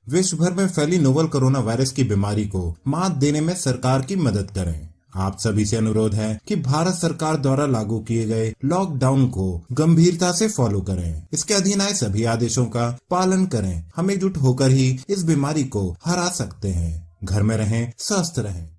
विश्व भर में फैली नोवल कोरोना वायरस की बीमारी को मात देने में सरकार की मदद करें। आप सभी से अनुरोध है कि भारत सरकार द्वारा लागू किए गए लॉकडाउन को गंभीरता से फॉलो करें। इसके अधीन आए सभी आदेशों का पालन करें। हम एकजुट होकर ही इस बीमारी को हरा सकते हैं। घर में रहें, स्वस्थ रहें।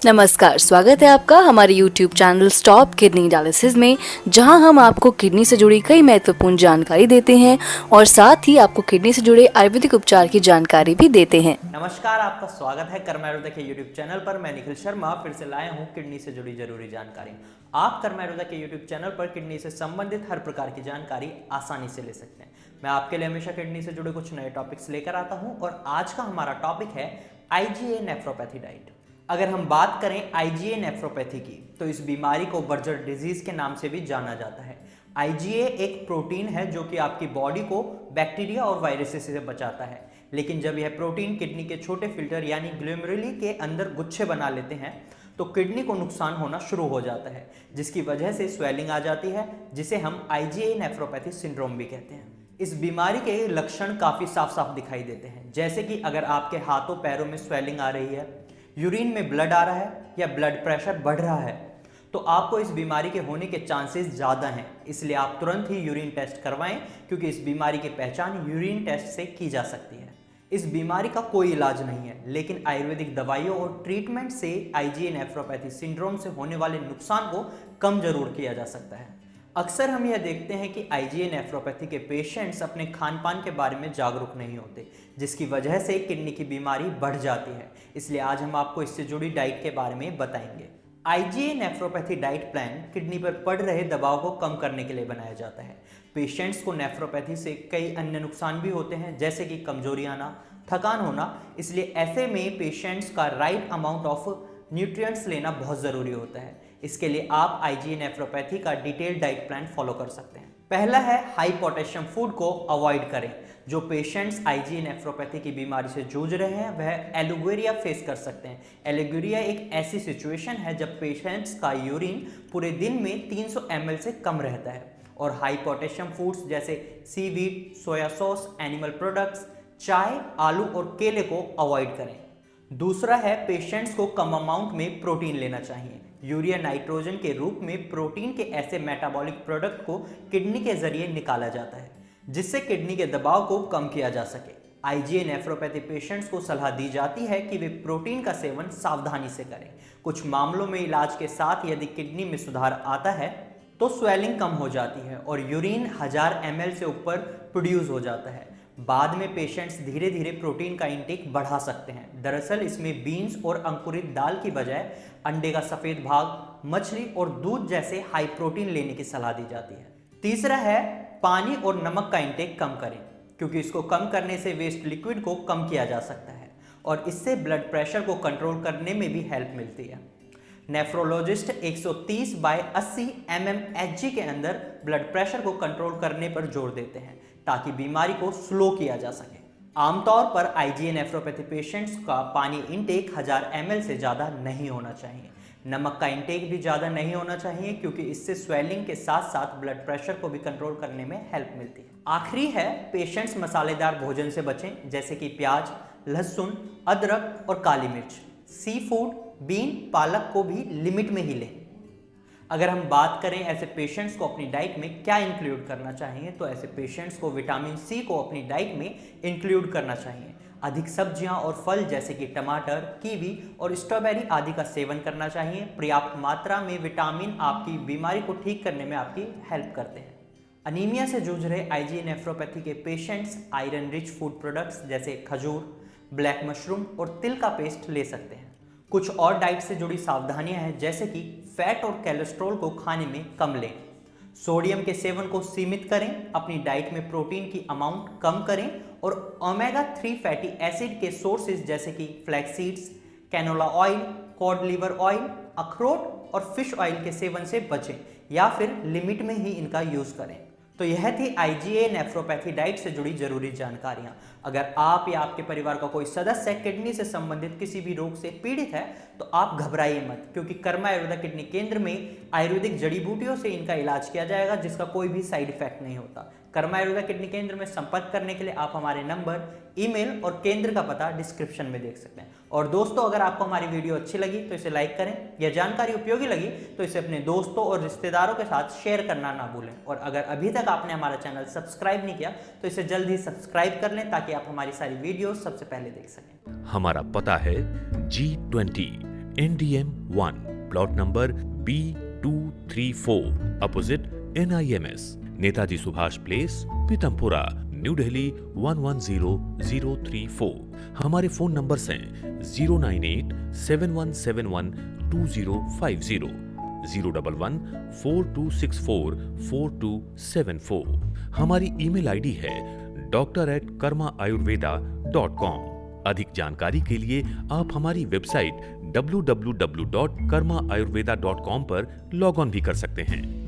नमस्कार, स्वागत है आपका हमारे YouTube channel stop kidney dialysis में, जहां हम आपको किडनी से जुड़ी कई महत्वपूर्ण जानकारी देते हैं और साथ ही आपको किडनी से जुड़े आयुर्वेदिक उपचार की जानकारी भी देते हैं। नमस्कार, आपका स्वागत है कर्मायुर्वेदा के YouTube चैनल पर। मैं निखिल शर्मा फिर से लाया हूँ किडनी से जुड़ी जरूरी जानकारी। आप कर्मायुर्वेदा के YouTube चैनल पर किडनी से संबंधित हर प्रकार की जानकारी आसानी से ले सकते हैं। मैं आपके लिए हमेशा किडनी से जुड़े कुछ नए टॉपिक्स लेकर आता हूँ और आज का हमारा टॉपिक है IgA नेफ्रोपैथी डाइट। अगर हम बात करें IgA नेफ्रोपैथी की, तो इस बीमारी को बर्जर डिजीज के नाम से भी जाना जाता है। IgA एक प्रोटीन है जो कि आपकी बॉडी को बैक्टीरिया और वायरसेस से बचाता है, लेकिन जब यह प्रोटीन किडनी के छोटे फिल्टर यानी ग्लोमेरुली के अंदर गुच्छे बना लेते हैं तो किडनी को नुकसान होना शुरू हो जाता है, जिसकी वजह से स्वेलिंग आ जाती है, जिसे हम IgA नेफ्रोपैथी सिंड्रोम भी कहते हैं। इस बीमारी के लक्षण काफ़ी साफ साफ दिखाई देते हैं, जैसे कि अगर आपके हाथों पैरों में स्वेलिंग आ रही है, यूरिन में ब्लड आ रहा है या ब्लड प्रेशर बढ़ रहा है, तो आपको इस बीमारी के होने के चांसेस ज़्यादा हैं। इसलिए आप तुरंत ही यूरिन टेस्ट करवाएं, क्योंकि इस बीमारी की पहचान यूरिन टेस्ट से की जा सकती है। इस बीमारी का कोई इलाज नहीं है, लेकिन आयुर्वेदिक दवाइयों और ट्रीटमेंट से IgA नेफ्रोपैथी सिंड्रोम से होने वाले नुकसान को कम जरूर किया जा सकता है। अक्सर हम यह देखते हैं कि IgA नेफ्रोपैथी के पेशेंट्स अपने खान पान के बारे में जागरूक नहीं होते, जिसकी वजह से किडनी की बीमारी बढ़ जाती है। इसलिए आज हम आपको इससे जुड़ी डाइट के बारे में बताएंगे। IgA nephropathy diet plan kidney पर पड़ रहे दबाव को कम करने के लिए बनाया जाता है। पेशेंट्स को नेफ्रोपैथी से कई अन्य नुकसान भी होते हैं, जैसे कि कमजोरी आना, थकान होना। इसलिए ऐसे में पेशेंट्स का राइट अमाउंट ऑफ न्यूट्रिएंट्स लेना बहुत ज़रूरी होता है। इसके लिए आप IgA नेफ्रोपैथी का डिटेल डाइट प्लान फॉलो कर सकते हैं। पहला है हाई पोटेशियम फूड को अवॉइड करें। जो पेशेंट्स IgA नेफ्रोपैथी की बीमारी से जूझ रहे हैं वह एलुगुरिया फेस कर सकते हैं। एलुगुरिया एक ऐसी सिचुएशन है जब पेशेंट्स का यूरिन पूरे दिन में 300 ml से कम रहता है। और हाई पोटेशियम फूड्स जैसे seaweed, soya sauce, animal products, चाय, आलू और केले को अवॉइड करें। दूसरा है पेशेंट्स को कम अमाउंट में प्रोटीन लेना चाहिए। यूरिया नाइट्रोजन के रूप में प्रोटीन के ऐसे मेटाबॉलिक प्रोडक्ट को किडनी के जरिए निकाला जाता है, जिससे किडनी के दबाव को कम किया जा सके। IgA नेफ्रोपैथी पेशेंट्स को सलाह दी जाती है कि वे प्रोटीन का सेवन सावधानी से करें। कुछ मामलों में इलाज के साथ यदि किडनी में सुधार आता है तो स्वेलिंग कम हो जाती है और यूरिन 1000 ml से ऊपर प्रोड्यूस हो जाता है। बाद में पेशेंट्स धीरे धीरे प्रोटीन का इंटेक बढ़ा सकते हैं। दरअसल इसमें बीन्स और अंकुरित दाल की बजाय अंडे का सफ़ेद भाग, मछली और दूध जैसे हाई प्रोटीन लेने की सलाह दी जाती है। तीसरा है पानी और नमक का इंटेक कम करें, क्योंकि इसको कम करने से वेस्ट लिक्विड को कम किया जा सकता है और इससे ब्लड प्रेशर को कंट्रोल करने में भी हेल्प मिलती है। नेफ्रोलॉजिस्ट 130/80 mmHg के अंदर ब्लड प्रेशर को कंट्रोल करने पर जोर देते हैं, ताकि बीमारी को स्लो किया जा सके। आमतौर पर IgA नेफ्रोपैथी पेशेंट्स का पानी इंटेक 1000 ml से ज़्यादा नहीं होना चाहिए। नमक का इंटेक भी ज़्यादा नहीं होना चाहिए, क्योंकि इससे स्वेलिंग के साथ साथ ब्लड प्रेशर को भी कंट्रोल करने में हेल्प मिलती है। आखिरी है पेशेंट्स मसालेदार भोजन से बचें, जैसे कि प्याज, लहसुन, अदरक और काली मिर्च। सी फूड, बीन, पालक को भी लिमिट में ही लें। अगर हम बात करें ऐसे पेशेंट्स को अपनी डाइट में क्या इंक्लूड करना चाहिए, तो ऐसे पेशेंट्स को विटामिन सी को अपनी डाइट में इंक्लूड करना चाहिए। अधिक सब्जियां और फल जैसे कि टमाटर, कीवी और स्ट्रॉबेरी आदि का सेवन करना चाहिए। पर्याप्त मात्रा में विटामिन आपकी बीमारी को ठीक करने में आपकी हेल्प करते हैं। अनीमिया से जूझ रहे IgA नेफ्रोपैथी के patients iron rich food products जैसे खजूर, ब्लैक मशरूम और तिल का पेस्ट ले सकते हैं। कुछ और डाइट से जुड़ी सावधानियां हैं, जैसे कि फैट और कोलेस्ट्रॉल को खाने में कम लें, सोडियम के सेवन को सीमित करें, अपनी डाइट में प्रोटीन की अमाउंट कम करें और ओमेगा 3 फैटी एसिड के सोर्सेज जैसे कि flax seeds, canola oil, cod liver oil, अखरोट और फिश ऑयल के सेवन से बचें या फिर लिमिट में ही इनका यूज़ करें। तो यह थी IgA नेफ्रोपैथी डाइट से जुड़ी जरूरी जानकारियां। अगर आप या आपके परिवार का कोई सदस्य किडनी से संबंधित किसी भी रोग से पीड़ित है तो आप घबराइए मत, क्योंकि कर्मा आयुर्वेदा किडनी केंद्र में आयुर्वेदिक जड़ी बूटियों से इनका इलाज किया जाएगा जिसका कोई भी साइड इफेक्ट नहीं होता। कर्मा आयुर्वेदा किडनी केंद्र में संपर्क करने के लिए आप हमारे नंबर, ईमेल और केंद्र का पता डिस्क्रिप्शन में देख सकते हैं। और दोस्तों, अगर आपको हमारी वीडियो अच्छी लगी तो इसे लाइक करें, यह जानकारी उपयोगी लगी तो इसे अपने दोस्तों और रिश्तेदारों के साथ शेयर करना ना भूलें। और अगर अभी तक आपने हमारा चैनल सब्सक्राइब नहीं किया तो इसे जल्द ही सब्सक्राइब कर लें ताकि आप हमारी सारी वीडियो सबसे पहले देख सकें। हमारा पता है G20 NDM 1 plot number B234 opposite NIMS, Netaji Subhash place, Pitampura, new Delhi 110034। हमारे फोन नंबर्स हैं 09871712050, 01142644274। हमारी ईमेल आईडी है doctor@karmaayurveda.com। अधिक जानकारी के लिए आप हमारी वेबसाइट www.karmaayurveda.com पर लॉग ऑन भी कर सकते हैं।